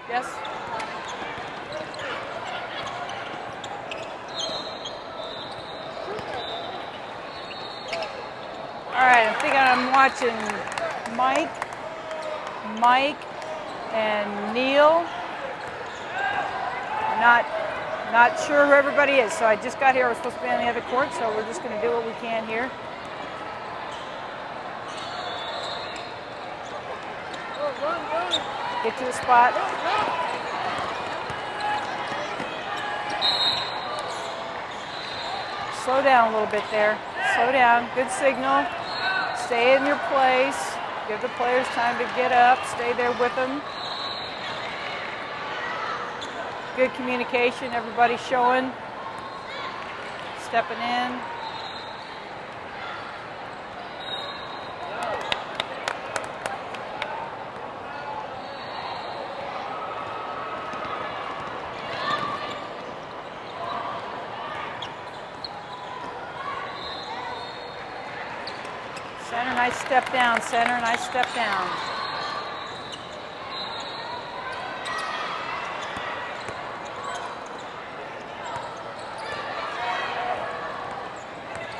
Yes. All right, I think I'm watching Mike, and Neil. Not sure who everybody is, so I just got here. I was supposed to be on the other court, so we're just going to do what we can here. Get to the spot. Slow down a little bit there. Slow down. Good signal. Stay in your place. Give the players time to get up. Stay there with them. Good communication. Everybody showing. Stepping in. Center, nice step down. Center, nice step down.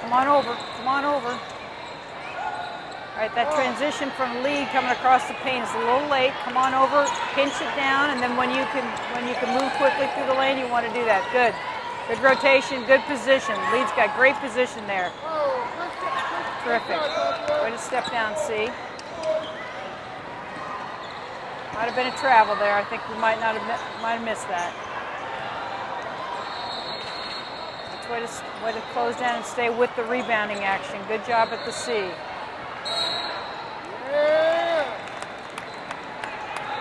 Come on over. Come on over. All right, that transition from lead coming across the paint is a little late. Come on over, pinch it down, and then when you can move quickly through the lane, you want to do that. Good. Good rotation, good position. Lead's got great position there. Terrific. Way to step down, C. Might have been a travel there. I think we might have missed that. That's way to close down and stay with the rebounding action. Good job at the C.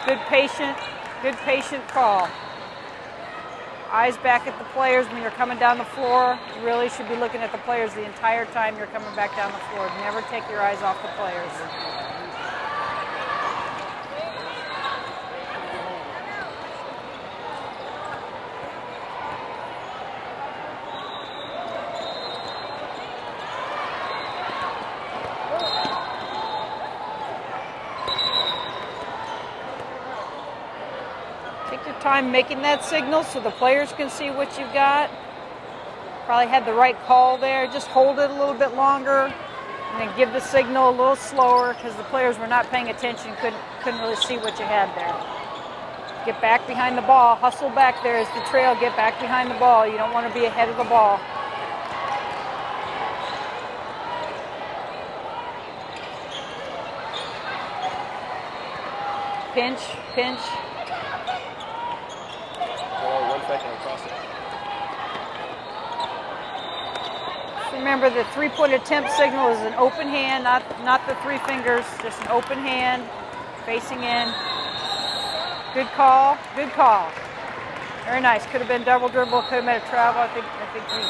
Good patient call. Eyes back at the players when you're coming down the floor. You really should be looking at the players the entire time you're coming back down the floor. Never take your eyes off the players. Time making that signal so the players can see what you've got. Probably had the right call there. Just hold it a little bit longer and then give the signal a little slower because the players were not paying attention, couldn't really see what you had there. Get back behind the ball. Hustle back there as the trail. Get back behind the ball. You don't want to be ahead of the ball. Pinch, pinch. Remember, the three-point attempt signal is an open hand, not the three fingers, just an open hand, facing in. Good call, good call. Very nice. Could have been double dribble, could have been a travel. I think you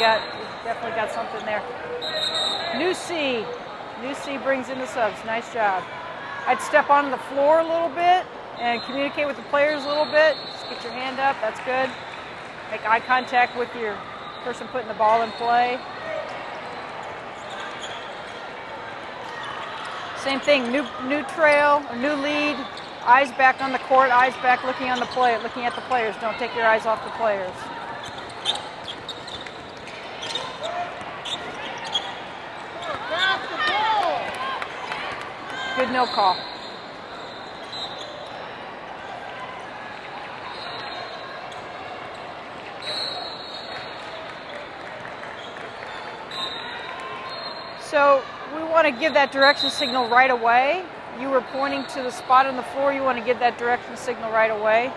definitely got something there. New C brings in the subs. Nice job. I'd step onto the floor a little bit and communicate with the players a little bit. Just get your hand up. That's good. Make eye contact with your person putting the ball in play. Same thing, new trail, or new lead, eyes back on the court, eyes back looking at the players. Don't take your eyes off the players. Good no call. So we want to give that direction signal right away. You were pointing to the spot on the floor. You want to give that direction signal right away.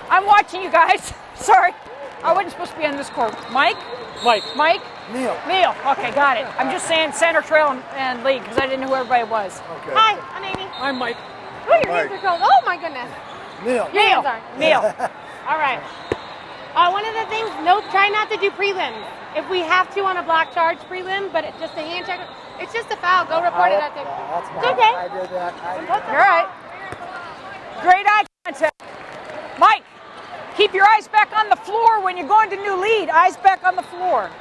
I'm watching you guys. Sorry. I wasn't supposed to be on this court. Mike? Mike? Neil. Okay, got it. I'm just saying center, trail, and lead because I didn't know who everybody was. Okay. Hi, I'm Amy. I'm Mike. Oh, your names are called. Oh, my goodness. Neil. Neil. All right. One of the things, try not to do prelims. If we have to on a block charge prelim, but just a hand check, it's just a foul. Go report it at the. That's It's okay. I did that. You're right. Great eye contact. Mike, keep your eyes back on the floor when you're going to new lead. Eyes back on the floor.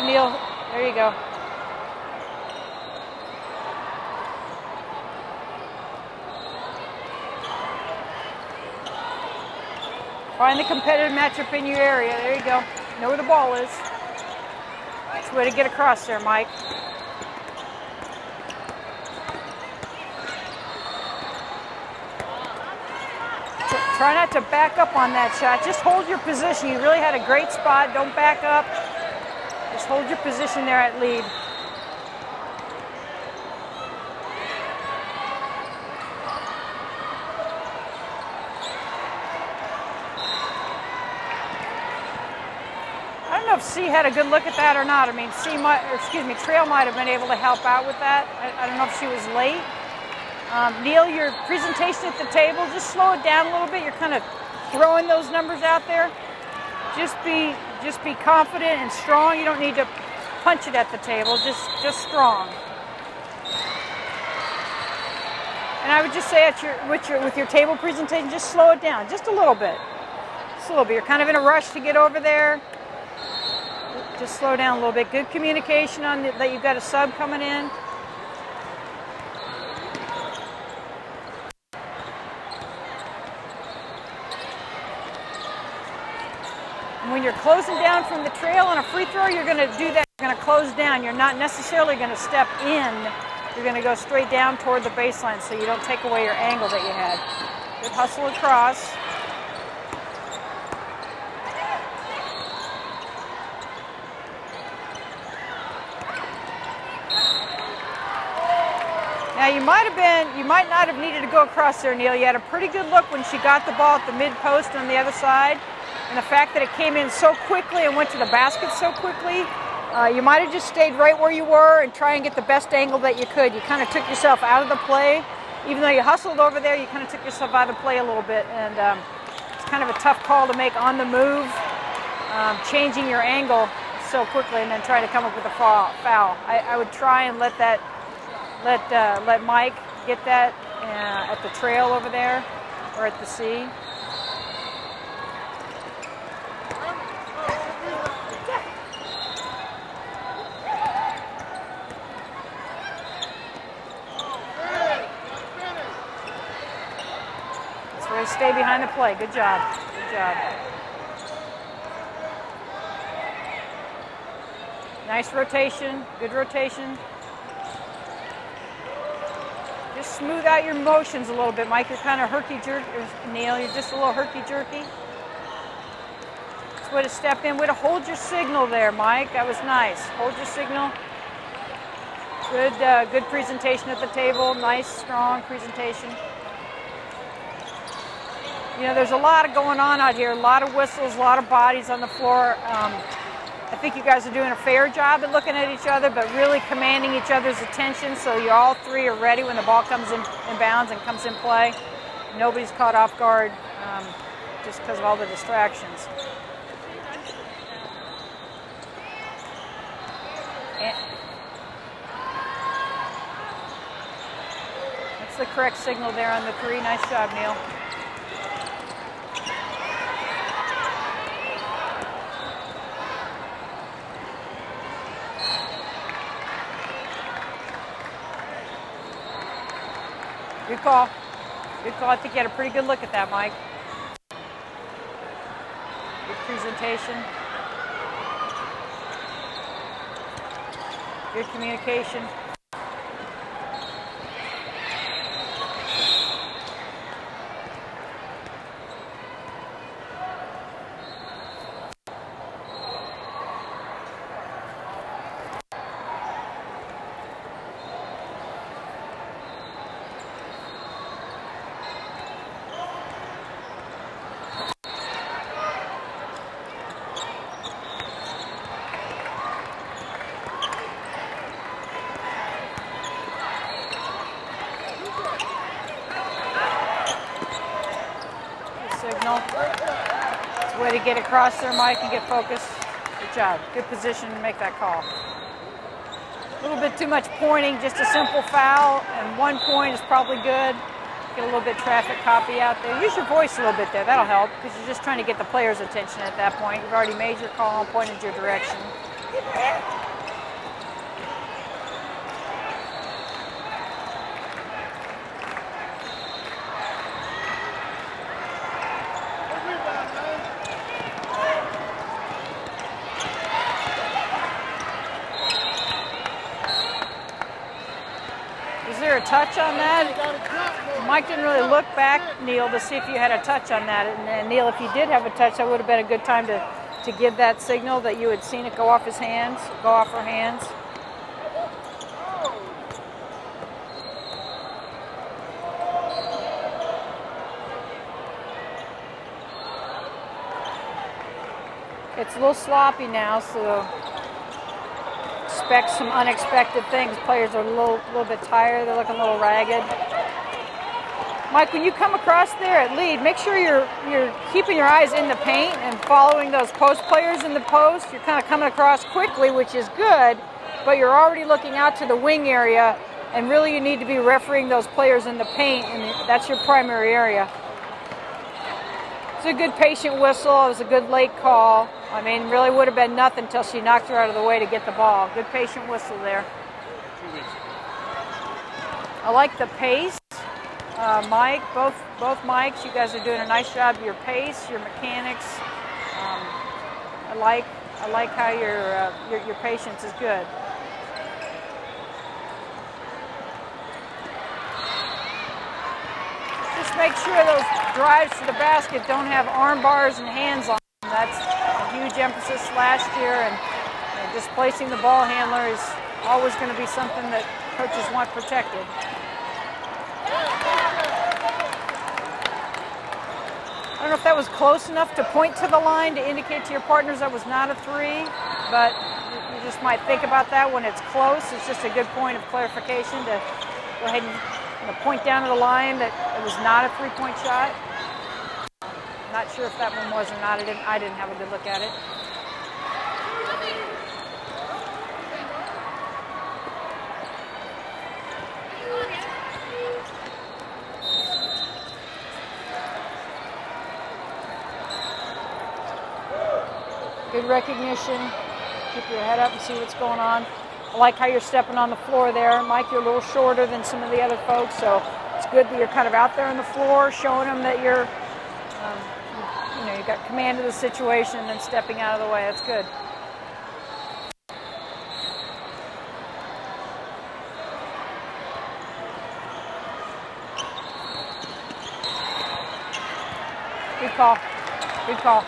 Neil. There you go. Find the competitive matchup in your area. There you go. Know where the ball is. That's the way to get across there, Mike. Try not to back up on that shot. Just hold your position. You really had a great spot. Don't back up. Just hold your position there at lead. I don't know if C had a good look at that or not. I mean, Trail might have been able to help out with that. I don't know if she was late. Neil, your presentation at the table, just slow it down a little bit. You're kind of throwing those numbers out there. Just be confident and strong. You don't need to punch it at the table. Just strong. And I would just say with your table presentation, just slow it down just a little bit. Just a little bit. You're kind of in a rush to get over there. Just slow down a little bit. Good communication on that you've got a sub coming in. And when you're closing down from the trail on a free throw, you're going to do that. You're going to close down. You're not necessarily going to step in. You're going to go straight down toward the baseline so you don't take away your angle that you had. Good hustle across. Now you might not have needed to go across there, Neil. You had a pretty good look when she got the ball at the mid post on the other side. And the fact that it came in so quickly and went to the basket so quickly, you might have just stayed right where you were and try and get the best angle that you could. You kind of took yourself out of the play. Even though you hustled over there, you kind of took yourself out of the play a little bit. And it's kind of a tough call to make on the move, changing your angle so quickly and then try to come up with a foul. I would try and let Mike get that at the trail over there or at the C. That's where you stay behind the play. Good job. Good job. Nice rotation. Good rotation. Just smooth out your motions a little bit, Mike. You're kind of herky-jerky. Neil, you're just a little herky-jerky. Way to step in. Way to hold your signal there, Mike. That was nice. Hold your signal. Good presentation at the table. Nice, strong presentation. You know, there's a lot going on out here. A lot of whistles, a lot of bodies on the floor. I think you guys are doing a fair job at looking at each other, but really commanding each other's attention so you all three are ready when the ball comes in bounds and comes in play. Nobody's caught off guard just because of all the distractions. That's the correct signal there on the three. Nice job, Neil. Good call. Good call. I think you had a pretty good look at that, Mike. Good presentation. Good communication. Signal. It's a way to get across there, Mike, and get focused. Good job. Good position to make that call. A little bit too much pointing, just a simple foul, and 1 point is probably good. Get a little bit traffic copy out there. Use your voice a little bit there. That'll help because you're just trying to get the players' attention at that point. You've already made your call and pointed your direction. Is there a touch on that? Mike didn't really look back, Neil, to see if you had a touch on that. And Neil, if you did have a touch, that would have been a good time to give that signal that you had seen it go off his hands, go off her hands. It's a little sloppy now, so expect some unexpected things. Players are a little bit tired. They're looking a little ragged. Mike, when you come across there at lead, make sure you're keeping your eyes in the paint and following those post players in the post. You're kind of coming across quickly, which is good, but you're already looking out to the wing area, and really you need to be refereeing those players in the paint, and that's your primary area. It's a good patient whistle. It was a good late call. I mean, really would have been nothing until she knocked her out of the way to get the ball. Good patient whistle there. I like the pace. Mike, both Mikes, you guys are doing a nice job. Your pace, your mechanics. I like how your patience is good. Just make sure those drives to the basket don't have arm bars and hands on them. That's a huge emphasis last year, and displacing the ball handler is always going to be something that coaches want protected. I don't know if that was close enough to point to the line to indicate to your partners that was not a three, but you just might think about that when it's close. It's just a good point of clarification to go ahead and point down to the line that it was not a three-point shot. Not sure if that one was or not. I didn't have a good look at it. Good recognition. Keep your head up and see what's going on. I like how you're stepping on the floor there. Mike, you're a little shorter than some of the other folks, so it's good that you're kind of out there on the floor, showing them that you're, you've got command of the situation and then stepping out of the way. That's good. Good call. Good call.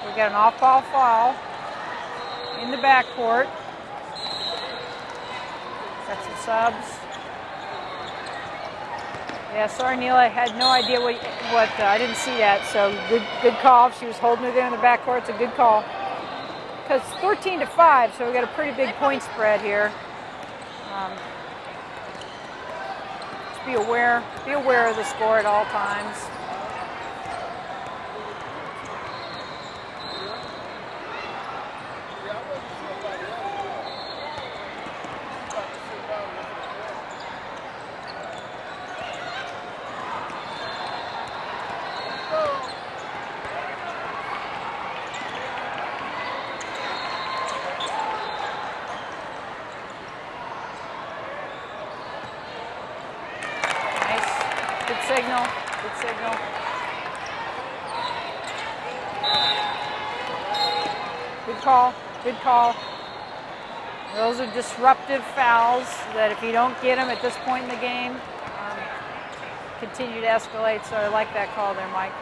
We got an off-ball foul in the backcourt. Got some subs. Yeah, sorry, Neil. I had no idea what I didn't see that. So good call. She was holding it there in the backcourt. It's a good call. Because 13-5, so we got a pretty big point spread here. Just be aware of the score at all times. Good signal. Good call. Good call. Those are disruptive fouls that if you don't get them at this point in the game, continue to escalate. So I like that call there, Mike.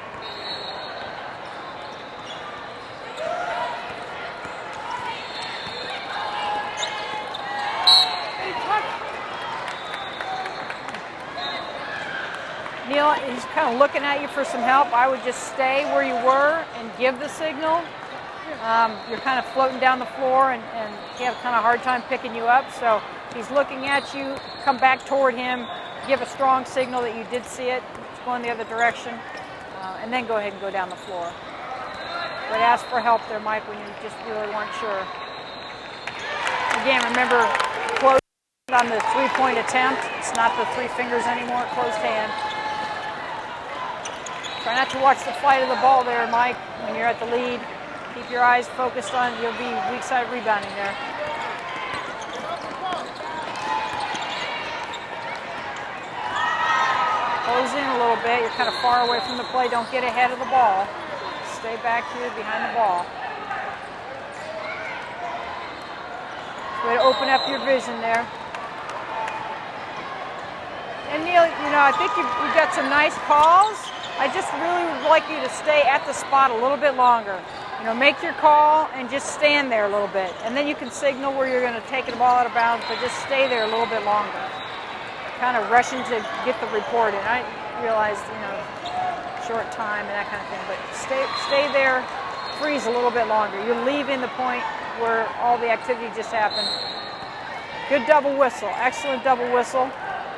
Neil, he's kind of looking at you for some help. I would just stay where you were and give the signal. You're kind of floating down the floor and you have kind of a hard time picking you up. So he's looking at you, come back toward him, give a strong signal that you did see it, it's going the other direction, and then go ahead and go down the floor. But ask for help there, Mike, when you just really weren't sure. Again, remember, closed on the three-point attempt. It's not the three fingers anymore, closed hand. Try not to watch the flight of the ball there, Mike, when you're at the lead. Keep your eyes focused on, you'll be weak side rebounding there. Close in a little bit. You're kind of far away from the play. Don't get ahead of the ball. Stay back here behind the ball. Way to open up your vision there. And Neil, you know, I think you've got some nice calls. I just really would like you to stay at the spot a little bit longer. You know, make your call and just stand there a little bit. And then you can signal where you're going to take the ball out of bounds, but just stay there a little bit longer. Kind of rushing to get the report in. I realized, you know, short time and that kind of thing, but stay there, freeze a little bit longer. You're leaving the point where all the activity just happened. Good double whistle, excellent double whistle,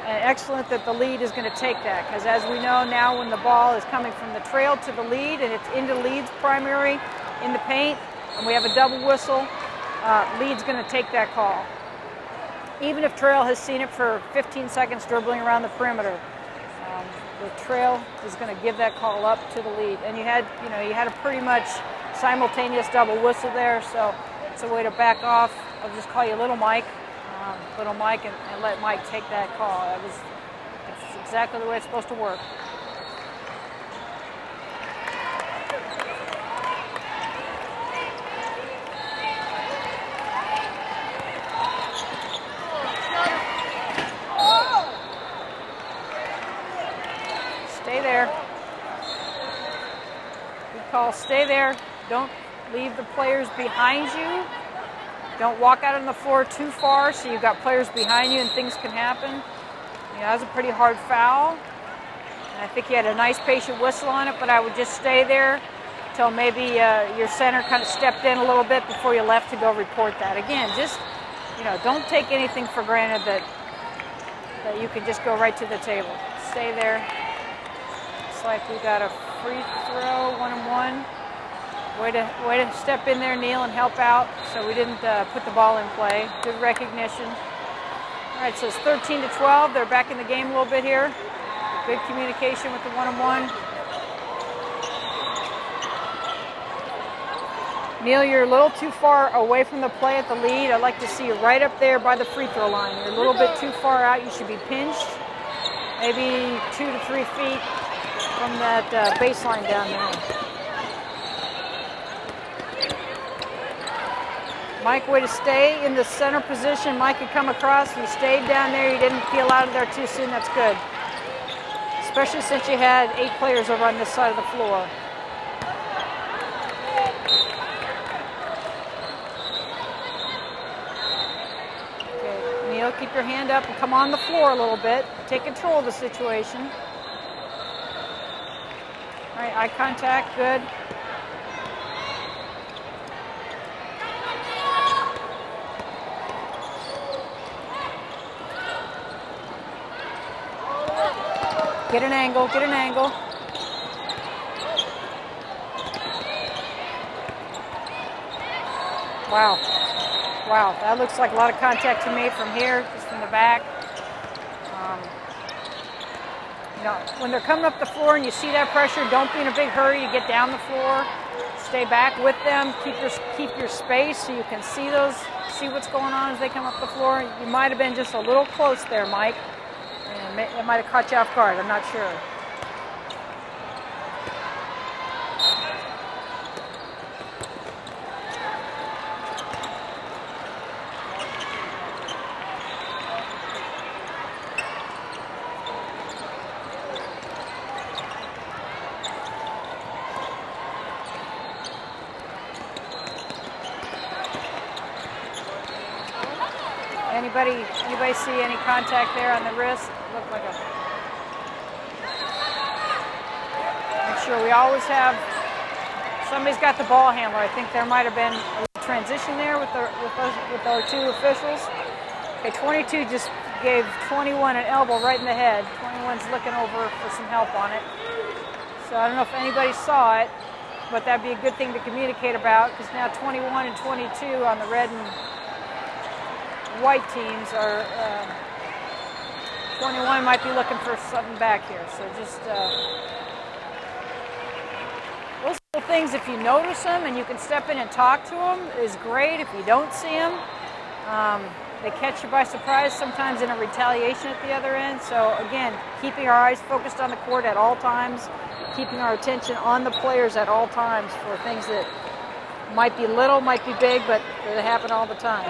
and excellent that the lead is going to take that, because as we know now, when the ball is coming from the trail to the lead and it's into lead's primary in the paint, and we have a double whistle, lead's going to take that call. Even if trail has seen it for 15 seconds dribbling around the perimeter, the trail is going to give that call up to the lead. And you had a pretty much simultaneous double whistle there, so it's a way to back off. I'll just call you Little Mike, and let Mike take that call. It's exactly the way it's supposed to work. Stay there. Good call. Stay there. Don't leave the players behind you. Don't walk out on the floor too far so you've got players behind you and things can happen. You know, that was a pretty hard foul. And I think you had a nice patient whistle on it, but I would just stay there until maybe your center kind of stepped in a little bit before you left to go report that. Again, just, you know, don't take anything for granted that you can just go right to the table. Stay there. Looks like we got a free throw, 1-and-1. Way to step in there, Neil, and help out. So we didn't put the ball in play. Good recognition. All right, so it's 13-12. They're back in the game a little bit here. Good communication with the 1-and-1. Neil, you're a little too far away from the play at the lead. I'd like to see you right up there by the free throw line. You're a little bit too far out. You should be pinched. Maybe 2 to 3 feet from that baseline down there. Mike, way to stay in the center position. Mike had come across. You stayed down there. You didn't peel out of there too soon. That's good. Especially since you had 8 players over on this side of the floor. Okay, Neil, keep your hand up and come on the floor a little bit. Take control of the situation. All right, eye contact, good. Get an angle, get an angle. Wow. Wow, that looks like a lot of contact to me from here, just from the back. You know, when they're coming up the floor and you see that pressure, don't be in a big hurry. You get down the floor, stay back with them, keep your space so you can see what's going on as they come up the floor. You might have been just a little close there, Mike. It might have caught you off guard. I'm not sure. Anybody see any contact there on the wrist? Looked like a... Make sure we always have... Somebody's got the ball handler. I think there might have been a transition there with our 2 officials. Okay, 22 just gave 21 an elbow right in the head. 21's looking over for some help on it. So I don't know if anybody saw it. but that'd be a good thing to communicate about because now 21 and 22 on the red and white teams are 21 might be looking for something back here. So just those little things, if you notice them and you can step in and talk to them, is great. If you don't see them, they catch you by surprise, sometimes in a retaliation at the other end. So again, keeping our eyes focused on the court at all times, keeping our attention on the players at all times for things that might be little, might be big, but they happen all the time.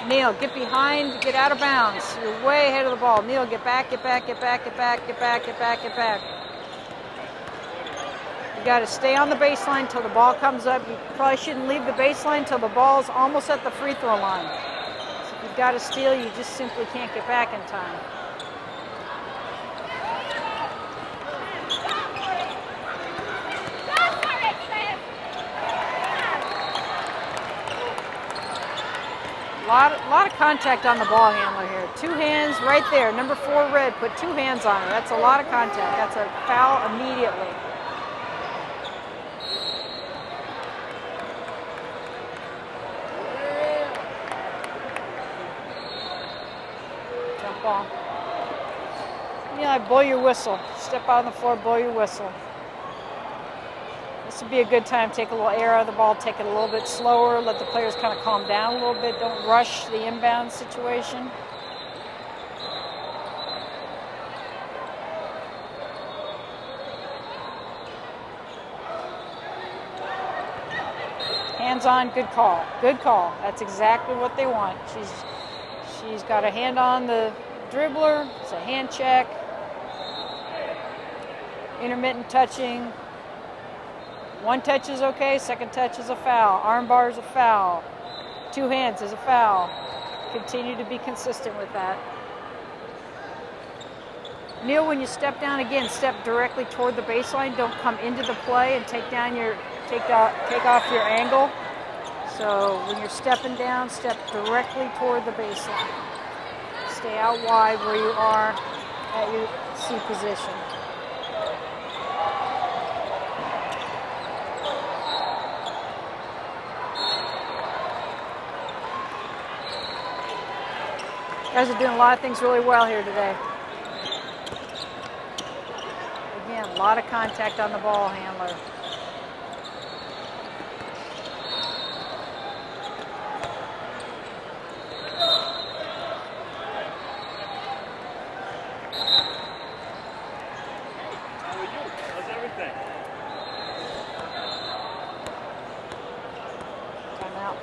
Neil, get behind, get out of bounds. You're way ahead of the ball. Neil, get back, get back, get back, get back, get back, get back, get back. You got to stay on the baseline until the ball comes up. You probably shouldn't leave the baseline until the ball's almost at the free throw line. So if you've got to steal, you just simply can't get back in time. A lot of contact on the ball handler here. 2 hands right there. Number 4 red, put 2 hands on her. That's a lot of contact. That's a foul immediately. Jump ball. Yeah, blow your whistle. Step out on the floor, blow your whistle. This would be a good time. Take a little air out of the ball, take it a little bit slower, let the players kind of calm down a little bit. Don't rush the inbound situation. Hands on, good call. Good call. That's exactly what they want. She's got a hand on the dribbler. It's a hand check. Intermittent touching. 1 touch is okay, 2nd touch is a foul. Arm bar is a foul. 2 hands is a foul. Continue to be consistent with that. Neil, when you step down again, step directly toward the baseline. Don't come into the play and take off your angle. So when you're stepping down, step directly toward the baseline. Stay out wide where you are at your C position. You guys are doing a lot of things really well here today. Again, a lot of contact on the ball handler. How are you? How's everything? Timeout.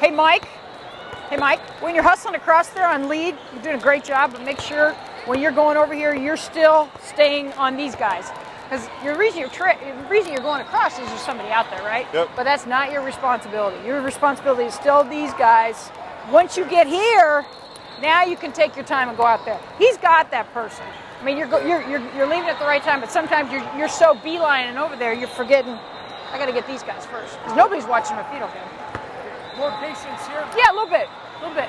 Hey, Mike. Hey, Mike. When you're hustling across there on lead, you're doing a great job, but make sure when you're going over here, you're still staying on these guys. Because the reason you're going across is there's somebody out there, right? Yep. But that's not your responsibility. Your responsibility is still these guys. Once you get here, now you can take your time and go out there. He's got that person. I mean, you're leaving at the right time, but sometimes you're so beelining over there, you're forgetting, I got to get these guys first. Because nobody's watching my feet, okay? More patience here. Yeah, a little bit. A little bit.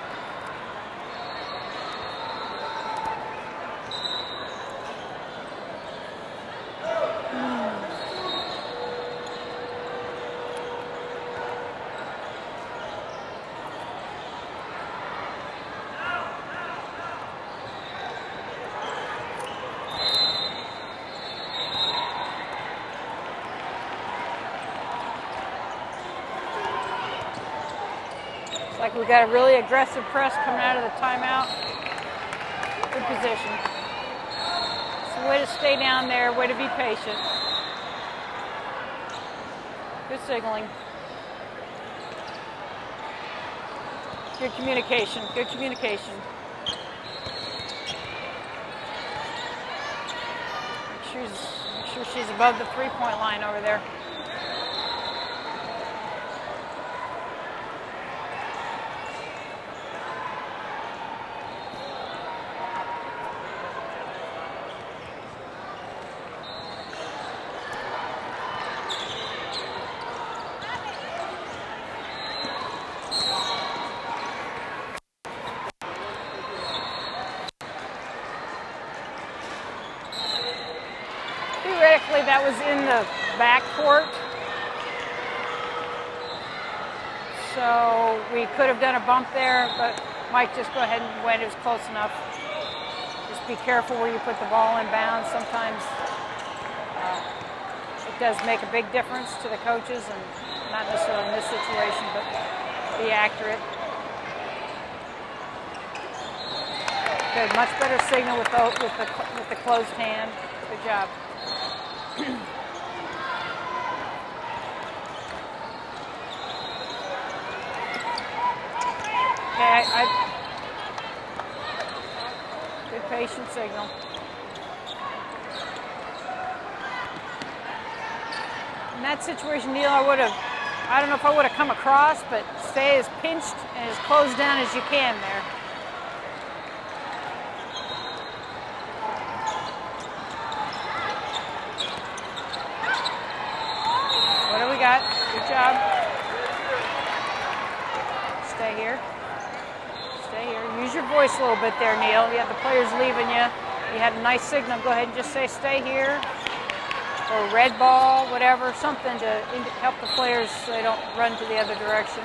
Like we got a really aggressive press coming out of the timeout. Good position. It's a way to stay down there, way to be patient. Good signaling. Good communication, good communication. Make sure she's above the 3-point line over there. correctly, that was in the back court. So we could have done a bump there, but Mike just go ahead and went. It was close enough. Just be careful where you put the ball in bounds. Sometimes it does make a big difference to the coaches, and not necessarily in this situation, but be accurate. Good, much better signal with the closed hand. Good job. Okay, good patient signal. In that situation, Neil, I don't know if I would have come across, but stay as pinched and as closed down as you can there. What do we got? Good job. Stay here. Stay here. Use your voice a little bit there, Neil. You have the players leaving you. You had a nice signal. Go ahead and just say stay here. Or red ball, whatever, something to help the players so they don't run to the other direction.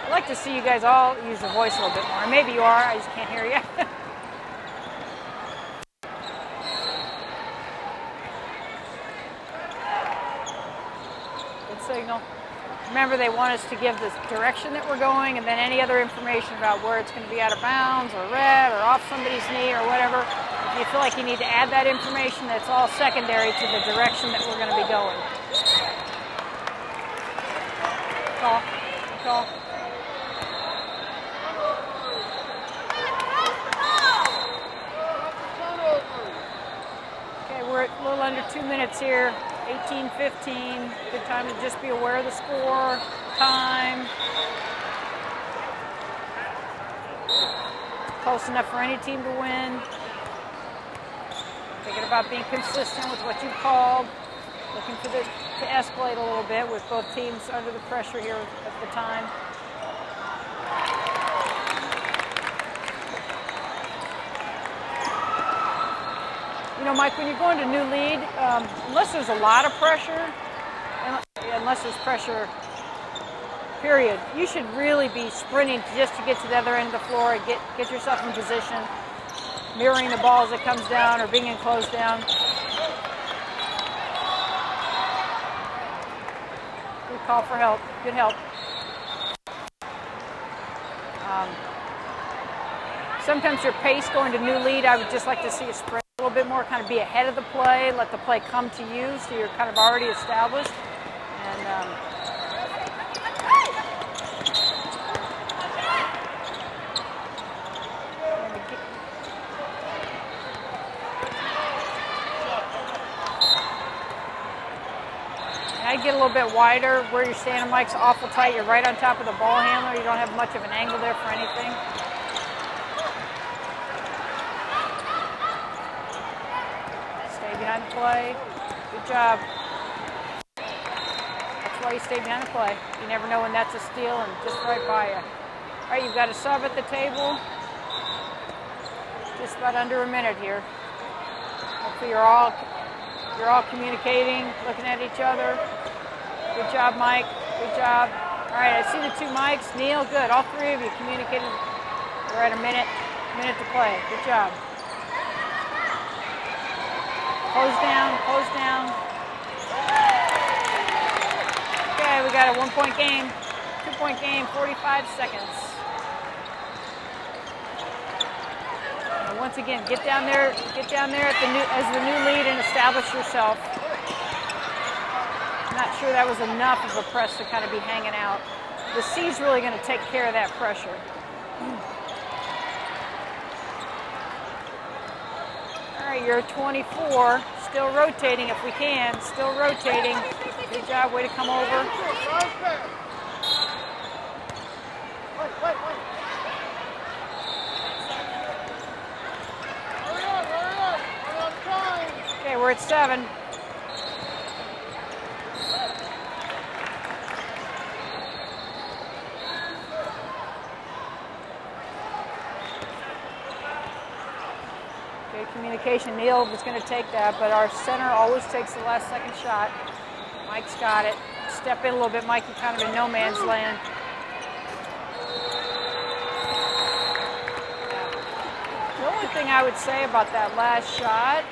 I'd like to see you guys all use your voice a little bit more. Maybe you are, I just can't hear you. Good signal. Remember, they want us to give the direction that we're going and then any other information about where it's going to be out of bounds or red or off somebody's knee or whatever. If you feel like you need to add that information, that's all secondary to the direction that we're going to be going. Call. Call. Okay, we're at a little under 2 minutes here. 18-15. Good time to just be aware of the score, time. Close enough for any team to win. Thinking about being consistent with what you called. Looking for this to escalate a little bit with both teams under the pressure here at the time. You know, Mike, when you're going to new lead, unless there's a lot of pressure, unless there's pressure, period, you should really be sprinting just to get to the other end of the floor and get yourself in position, mirroring the ball as it comes down or being enclosed down. Good call for help. Good help. Sometimes your pace going to new lead, I would just like to see a sprint a little bit more, kind of be ahead of the play, let the play come to you so you're kind of already established. And I'd get a little bit wider where you're standing. Mike's awful tight. You're right on top of the ball handler. You don't have much of an angle there for anything. Behind the play. Good job. That's why you stay behind the play. You never know when that's a steal and just right by you. All right, you've got a sub at the table. Just about under a minute here. Hopefully you're all communicating, looking at each other. Good job, Mike. Good job. All right, I see the two mics. Neil, good. All three of you communicated. We're at a minute to play. Good job. Close down, close down. Okay, we got a 1-point game, 2-point game, 45 seconds. And once again, get down there as the new lead and establish yourself. I'm not sure that was enough of a press to kind of be hanging out. The C's really going to take care of that pressure. All right, you're 24, still rotating if we can, still rotating. Good job, way to come over. Okay, we're at 7. Good communication. Neil was going to take that, but our center always takes the last second shot. Mike's got it. Step in a little bit, Mike. You're kind of in no man's land. The only thing I would say about that last shot